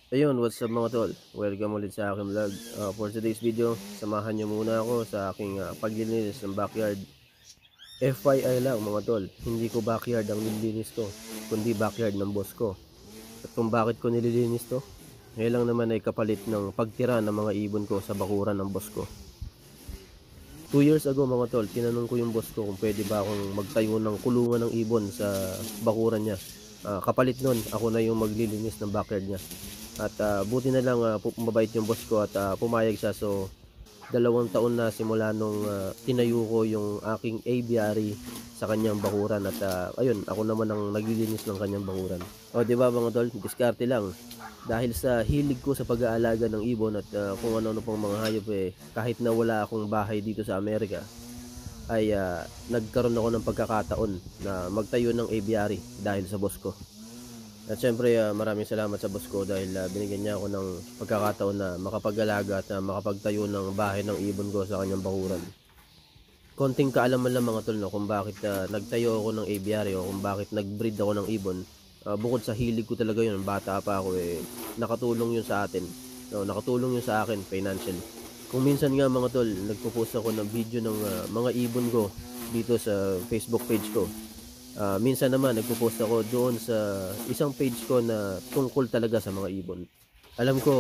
Ayun, what's up mga tol? Welcome ulit sa aking vlog. For today's video, samahan nyo muna ako sa aking paglilinis ng backyard. FYI lang mga tol, hindi ko backyard ang nililinis ko, kundi backyard ng boss ko. At kung bakit ko nililinis to, ngayon lang naman ay kapalit ng pagtira ng mga ibon ko sa bakuran ng boss ko. 2 years ago mga tol, tinanong ko yung boss ko kung pwede ba akong magtayo ng kulungan ng ibon sa bakuran niya. Kapalit nun, ako na yung maglilinis ng backyard niya. At buti na lang mabait yung boss ko at pumayag siya. So 2 taon na simula nung tinayo ko yung aking aviary sa kanyang bakuran. At ayun, ako naman ang naglilinis ng kanyang bakuran. O diba mga tol, diskarte lang. Dahil sa hilig ko sa pag-aalaga ng ibon at kung ano-ano pang mga hayop kahit na wala akong bahay dito sa Amerika, ay nagkaroon ako ng pagkakataon na magtayo ng aviary dahil sa boss ko. At syempre maraming salamat sa boss ko dahil binigyan niya ako ng pagkakataon na makapag-alaga at makapagtayo ng bahay ng ibon ko sa kanyang bakuran. Konting kaalaman lang mga tol no, kung bakit nagtayo ako ng aviary o kung bakit nag-breed ako ng ibon. Bukod sa hilig ko talaga yun, bata pa ako nakatulong yun sa atin. No, nakatulong yun sa akin financially. Kung minsan nga mga tol, nagpo-post ako ng video ng mga ibon ko dito sa Facebook page ko. Minsan naman nagpo-post ako doon sa isang page ko na tungkol talaga sa mga ibon. Alam ko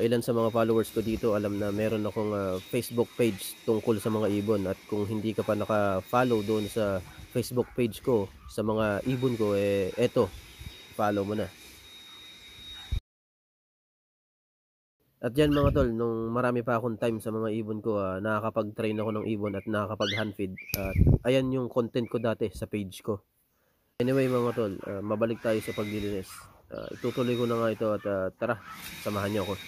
ilan sa mga followers ko dito alam na meron akong Facebook page tungkol sa mga ibon, at kung hindi ka pa naka-follow doon sa Facebook page ko sa mga ibon ko eto, follow mo na. At yan mga tol, nung marami pa akong time sa mga ibon ko, nakakapag-train ako ng ibon at nakakapag-hand feed. At ayan yung content ko dati sa page ko. Anyway mga tol, mabalik tayo sa paglilinis. Itutuloy ko na nga ito at tara, samahan niyo ako.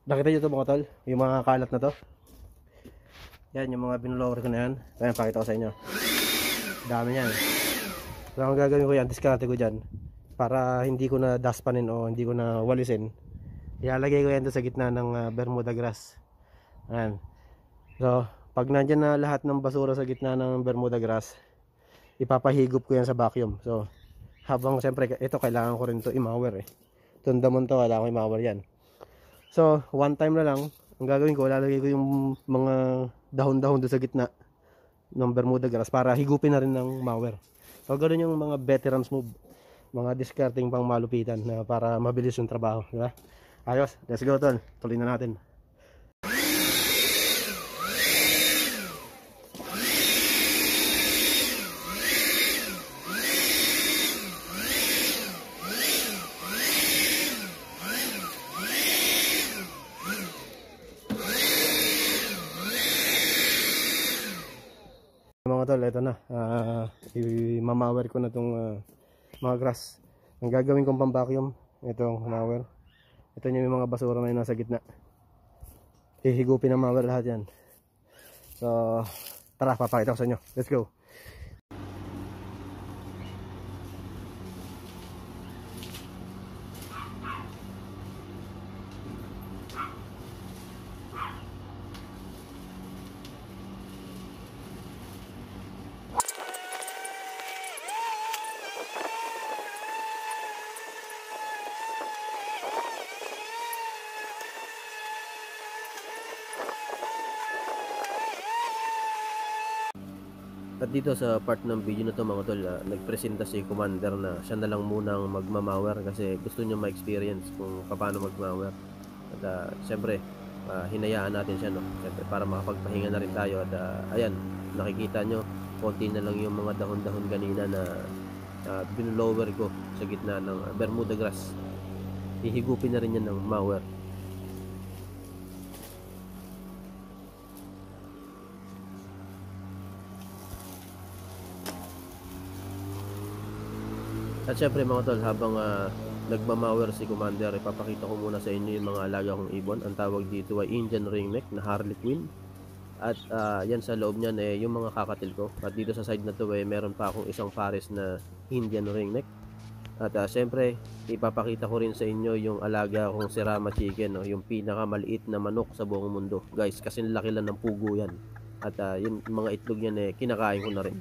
Nakita nyo ito mga tol, yung mga kalat na to. Yan, yung mga binlower ko na yan. Ayan, pakita ko sa inyo. Dami yan. So ang gagawin ko yan, diskarte ko dyan, para hindi ko na daspanin o hindi ko na walisin. Ilalagay ko yan doon sa gitna ng Bermuda grass. Ayan. So pag nandyan na lahat ng basura sa gitna ng Bermuda grass, ipapahigop ko yan sa vacuum. So habang siyempre ito kailangan ko rin to i-mower itong damon to, kailangan ko i-mower yan. So one time na lang ang gagawin ko, lalagay ko yung mga dahon-dahon doon sa gitna ng Bermuda grass para higupin na rin ng mower. So ganoon yung mga veterans move, mga discarding pang malupitan na para mabilis yung trabaho, di ba? Ayos, let's go tol, tuloy na natin. Mga tol, ito na, i-mower ko na itong mga grass. Ang gagawin kong pang-vacuum, itong mower. Ito yung mga basura na yun nasa gitna. Hihigupin ng mower lahat yan. So tara, papakita ko sa inyo, let's go. At dito sa part ng video na to mga tol, nagpresenta si Commander na siya na lang munang magmamawer kasi gusto niya ma-experience kung paano magmawer. At siyempre, hinayaan natin siya, no? Siyempre, para makapagpahinga na rin tayo. At ayan, nakikita nyo, konti na lang yung mga dahon-dahon kanina na binlower ko sa gitna ng Bermuda grass. hihigupin na rin yan ng mower. At syempre mga tol, habang nagmamawer si Commander, ipapakita ko muna sa inyo yung mga alaga kong ibon. Ang tawag dito ay Indian ringneck na Harlequin. At yan sa loob niyan yung mga kakatil ko. At dito sa side na to meron pa akong isang pares na Indian ringneck. At syempre ipapakita ko rin sa inyo yung alaga kong Serama chicken, yung pinakamaliit na manok sa buong mundo guys, kasi laki lang ng pugo yan. At yung mga itlog niyan kinakain ko na rin.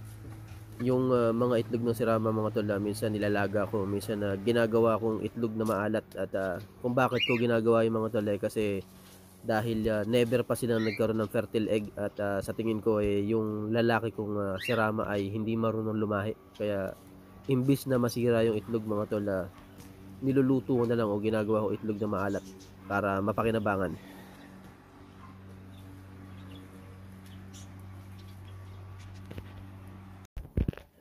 Yung mga itlog ng Serama mga tol, minsan nilalaga ko, minsan ginagawa kong itlog na maalat. At kung bakit ko ginagawa yung mga tol kasi dahil never pa sila nagkaroon ng fertile egg. At sa tingin ko yung lalaki kong Serama ay hindi marunong lumahi, kaya imbis na masira yung itlog mga tol, niluluto ko na lang o ginagawa ko itlog na maalat para mapakinabangan.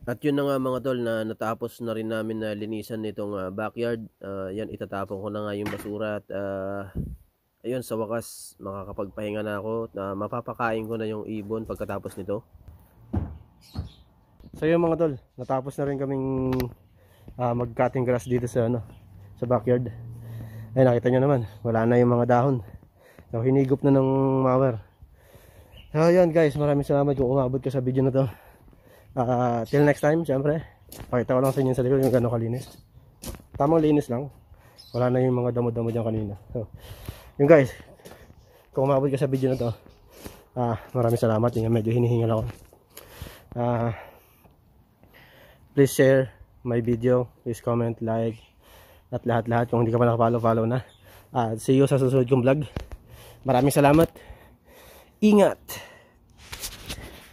At yun na nga mga tol, na natapos na rin namin na linisan nitong backyard. Yan, itatapon ko na nga yung basura. At ayun, sa wakas makakapagpahinga na ako. Mapapakain ko na yung ibon pagkatapos nito. So yun mga tol, natapos na rin kaming mag-cutting grass dito sa backyard. Ay, nakita nyo naman, wala na yung mga dahon. So hinigop na ng mower. So yun guys, maraming salamat kung umabot ka sa video na to. Till next time, syempre pakita ko lang sa inyo sa likod yung gano'ng kalinis. Tamang linis lang, wala na yung mga damo-damo dyan kanina. So yun guys, kung umabot ka sa video na to, maraming salamat. Yung medyo hinihingal ako. Please share my video, please comment, like, at lahat-lahat. Kung hindi ka pa nakapollow, na. See you sa susunod kong vlog. Maraming salamat. Ingat!